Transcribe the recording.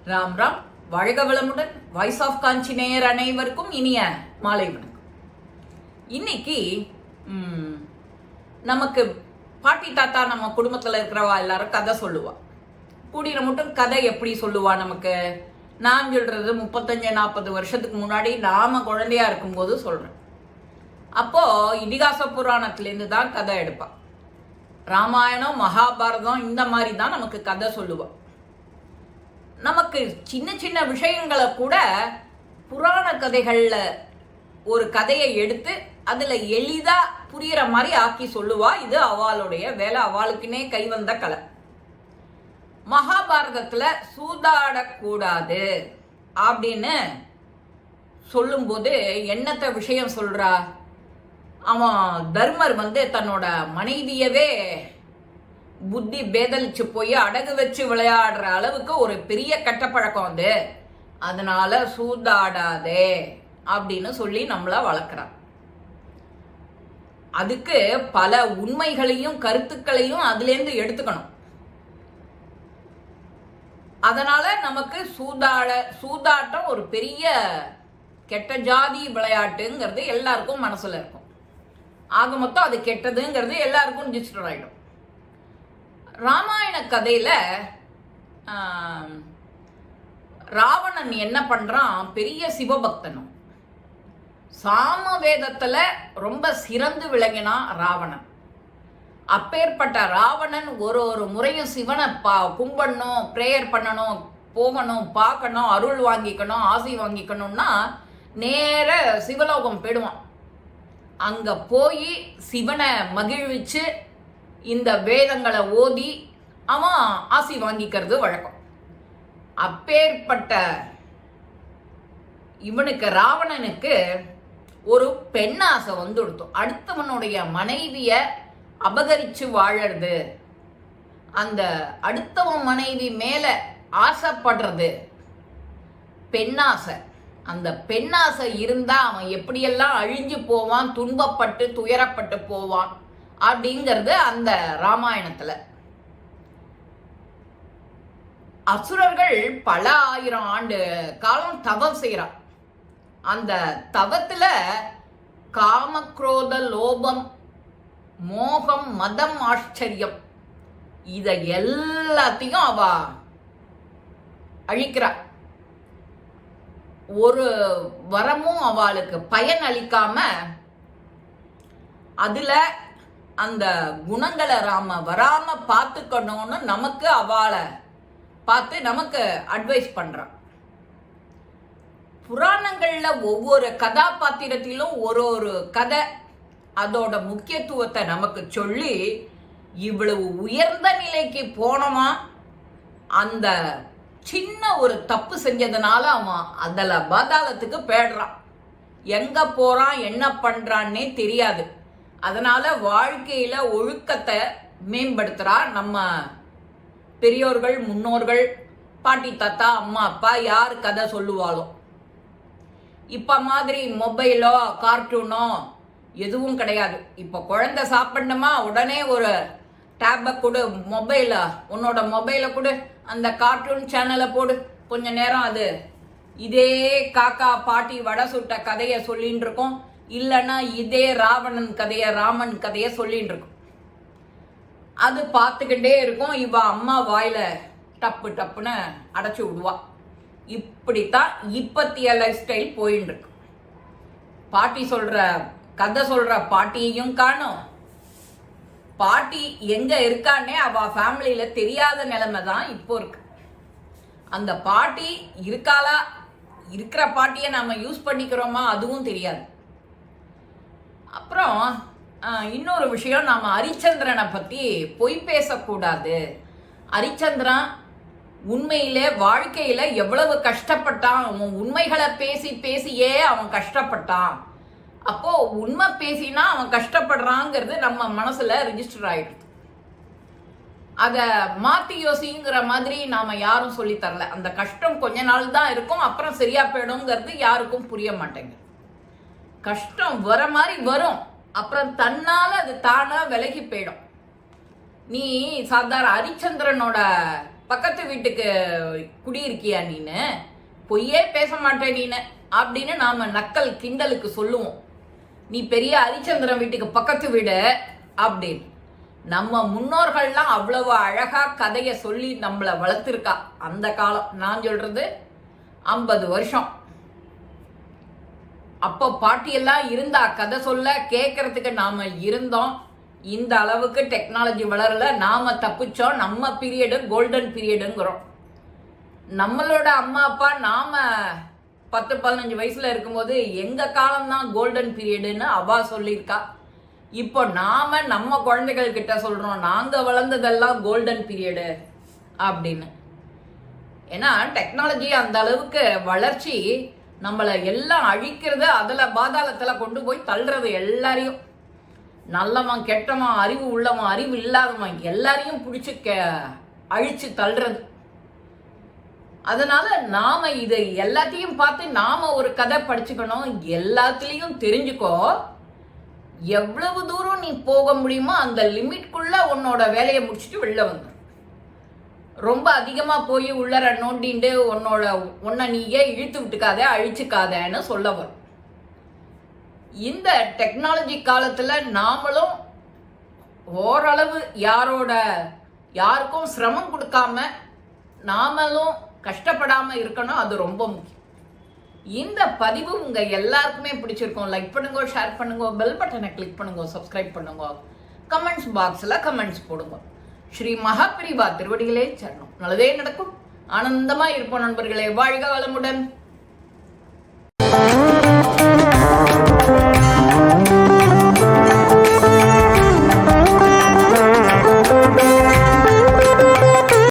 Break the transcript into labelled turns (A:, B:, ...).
A: ராம் ராம். வாழ்க வளமுடன். Voice of காஞ்சி நேயர் அனைவருக்கும் இனிய மாலை வணக்கம். இன்னைக்கு நமக்கு பாட்டி தாத்தா நம்ம குடும்பத்தில் இருக்கிறவா எல்லாரும் கதை சொல்லுவா. கூடின மட்டும் கதை எப்படி சொல்லுவா நமக்கு? நான் சொல்றது 35-40 வருஷத்துக்கு முன்னாடி நாம குழந்தையா இருக்கும்போது சொல்றேன். அப்போ இதிகாச புராணத்திலேருந்து தான் கதை எடுப்பா. ராமாயணம், மகாபாரதம் இந்த மாதிரி தான் நமக்கு கதை சொல்லுவா. நமக்கு சின்ன சின்ன விஷயங்களை கூட புராண கதைகளில் ஒரு கதையை எடுத்து அதில் எளிதாக புரிகிற மாதிரி ஆக்கி சொல்லுவா. இது அவளுடைய வேலை, அவளுக்குன்னே கைவந்த கலை. மகாபாரதத்தில் சூதாடக்கூடாது அப்படின்னு சொல்லும்போது என்னத்த விஷயம் சொல்றா? அவன் தர்மர் தன்னோட மனைவியவே புத்தி பேதலிச்சு போய் அடகு வச்சு விளையாடுற அளவுக்கு ஒரு பெரிய கட்டப்பழக்கம் அதனால சூதாடாதே அப்படின்னு சொல்லி நம்மள வளர்க்குறான். அதுக்கு பல உண்மைகளையும் கருத்துக்களையும் அதுலேருந்து எடுத்துக்கணும். அதனால நமக்கு சூதாட்டம் ஒரு பெரிய கெட்ட ஜாதி விளையாட்டுங்கிறது எல்லாருக்கும் மனசுல இருக்கும். ஆக மொத்தம் அது கெட்டதுங்கிறது எல்லாருக்கும் ரிஜிஸ்டர் ஆயிடும். ராமாயண கதையில ராவணன் என்ன பண்றான்? பெரிய சிவபக்தனும். சாமவேதத்துல ரொம்ப சிறந்து விளங்கினான் ராவணன். அப்பேற்பட்ட ராவணன் ஒரு முறையும் சிவனை கும்பிடணும், பிரேயர் பண்ணணும், போகணும், பார்க்கணும், அருள் வாங்கிக்கணும், ஆசை வாங்கிக்கணும்னா நேர சிவலோகம் போயிடுவான். அங்க போய் சிவனை மகிழ்விச்சு இந்த வேதங்களை ஓதி அவன் ஆசி வாங்கிக்கிறது வழக்கம். அப்பேற்பட்ட இவனுக்கு ராவணனுக்கு ஒரு பெண்ணாசை வந்துடுத்தோம். அடுத்தவனுடைய மனைவிய அபகரிச்சு வாழறது, அந்த அடுத்தவன் மனைவி மேல ஆசைப்படுறது பெண்ணாசை. அந்த பெண்ணாசை இருந்தா அவன் எப்படியெல்லாம் அழிஞ்சு போவான், துன்பப்பட்டு துயரப்பட்டு போவான் அப்படிங்கிறது அந்த ராமாயணத்துல. அசுரர்கள் பல 1000 ஆண்டு காலம் தவம் செய்யறான். அந்த தவத்துல காமக்ரோத லோபம் மோகம் மதம் ஆச்சரியம் இத எல்லாத்தையும் அவ அழிக்கிறா. ஒரு வரமும் அவளுக்கு பயன் அளிக்காம அதுல அந்த குணங்களை ராம வராம பார்த்துக்கணும்னு நமக்கு அவளை பார்த்து நமக்கு அட்வைஸ் பண்றான். புராணங்கள்ல ஒவ்வொரு கதாபாத்திரத்திலும் ஒரு கதை அதோட முக்கியத்துவத்தை நமக்கு சொல்லி இவ்வளவு உயர்ந்த நிலைக்கு போனோமா, அந்த சின்ன ஒரு தப்பு செஞ்சதுனால அவன் அதுல பாதாளத்துக்கு போயிடுறான். எங்க போறான், என்ன பண்றான்னே தெரியாது. அதனால வாழ்க்கையில ஒழுக்கத்தை மேம்படுத்துறா. நம்ம பெரியோர்கள், முன்னோர்கள், பாட்டி தாத்தா, அம்மா அப்பா யார் கதை சொல்லுவாளோ. இப்ப மாதிரி மொபைலோ கார்ட்டூனோ எதுவும் கிடையாது. இப்ப குழந்தை சாப்பிடணுமா உடனே ஒரு டேபை கொடு, உன்னோட மொபைலை கொடு, அந்த கார்ட்டூன் சேனலை போடு, கொஞ்ச நேரம் அது இதே காக்கா பாட்டி வடை சுட்ட கதையை சொல்லின்னு இருக்கோம். இல்லைன்னா இதே ராவணன் கதையை, ராமன் கதையை சொல்லின்னு இருக்கும். அது பார்த்துக்கிட்டே இருக்கும். இவ அம்மா வாயில டப்பு டப்புன்னு அடைச்சி விடுவா. இப்படித்தான் இப்பத்திய லைஃப் ஸ்டைல் போயின்னு இருக்கு. பாட்டி சொல்ற கதை சொல்ற பாட்டியையும் காணும். பாட்டி எங்க இருக்கான்னே அவ ஃபேமிலியில தெரியாத நிலைமை தான் இப்போ இருக்கு. அந்த பாட்டி இருக்காளா, இருக்கிற பாட்டியை நாம யூஸ் பண்ணிக்கிறோமா அதுவும் தெரியாது. அப்புறம் இன்னொரு விஷயம், நாம ஹரிச்சந்திரனை பத்தி பொய் பேசக்கூடாது. ஹரிச்சந்திரன் உண்மையிலே வாழ்க்கையில எவ்வளவு கஷ்டப்பட்டான், அவன் உண்மைகளை பேசி பேசியே அவன் கஷ்டப்பட்டான். அப்போ உண்மை பேசினா அவன் கஷ்டப்படுறாங்கிறது நம்ம மனசுல ரிஜிஸ்டர் ஆயிடுது. அத மாத்தி யோசிங்கிற மாதிரி நாம யாரும் சொல்லி தரல. அந்த கஷ்டம் கொஞ்ச நாள் தான் இருக்கும், அப்புறம் சரியா போயிடும்ங்கிறது யாருக்கும் புரிய மாட்டேங்குது. கஷ்டம் வர மாதிரி வரும், அப்புறம் தன்னால அது தானா விலகி போயிடும். நீ சாதாரண ஹரிச்சந்திரனோட பக்கத்து வீட்டுக்கு குடியிருக்கியா நீனு, பொய்யே பேச மாட்டேன் நீனு அப்படின்னு நாம நக்கல் கிண்டலுக்கு சொல்லுவோம். நீ பெரிய ஹரிச்சந்திரன் வீட்டுக்கு பக்கத்து வீடு அப்படின்னு. நம்ம முன்னோர்கள்லாம் அவ்வளவு அழகா கதையை சொல்லி நம்மளை வளர்த்துருக்கா. அந்த காலம் நான் சொல்றது 50 வருஷம். அப்போ பாட்டியெல்லாம் இருந்தா கதை சொல்ல கேட்கறதுக்கு நாம இருந்தோம். இந்த அளவுக்கு டெக்னாலஜி வளரல, நாம தப்பிச்சோம். நம்ம பீரியடு கோல்டன் பீரியடுங்கிறோம். நம்மளோட அம்மா அப்பா நாம 10-15 வயசுல இருக்கும்போது எங்க காலம்தான் கோல்டன் பீரியடுன்னு அவா சொல்லியிருக்கா. இப்போ நாம நம்ம குழந்தைகள் கிட்ட சொல்றோம் நாங்க வளர்ந்ததெல்லாம் கோல்டன் பீரியடு அப்படின்னு. ஏன்னா டெக்னாலஜி அந்த அளவுக்கு வளர்ச்சி நம்மளை எல்லாம் அழிக்கிறது, அதுல பாதாளத்துல கொண்டு போய் தள்ளுறது. எல்லாரையும் நல்லவன் கெட்டவன் அறிவு உள்ளவன் அறிவு இல்லாதவன் எல்லாரையும் பிடிச்சி அழிச்சு தள்ளுறது. அதனால நாம இதை எல்லாத்தையும் பார்த்து நாம ஒரு கதை படிச்சுக்கணும். எல்லாத்துலேயும் தெரிஞ்சுக்கோ. எவ்வளவு தூரம் நீ போக முடியுமோ அந்த லிமிட்குள்ள உன்னோட வேலையை முடிச்சுட்டு வெளில வந்துடும். ரொம்ப அதிகமா போய் உள்ளர நோண்டிண்டு உன்னை நீயே இழுத்து விட்டுக்காத அழிச்சுக்காதன்னு சொல்ல வரும். இந்த டெக்னாலஜி காலத்துல நாமளும் ஓரளவு யாருக்கும் சிரமம் கொடுக்காம நாமளும் கஷ்டப்படாம இருக்கணும். அது ரொம்ப முக்கியம். இந்த பதிவு உங்க எல்லாருக்குமே பிடிச்சிருக்கும். லைக் பண்ணுங்க, ஷேர் பண்ணுங்க, பெல் பட்டனை கிளிக் பண்ணுங்க, சப்ஸ்கிரைப் பண்ணுங்க, கமெண்ட்ஸ் பாக்ஸ்ல கமெண்ட்ஸ் போடுங்க. ஸ்ரீ மகாபிரிவா திருவடிகளே சரணம். நல்லதே நடக்கும். ஆனந்தமா இருப்போம் நண்பர்களே. வாழ்க வளமுடன்.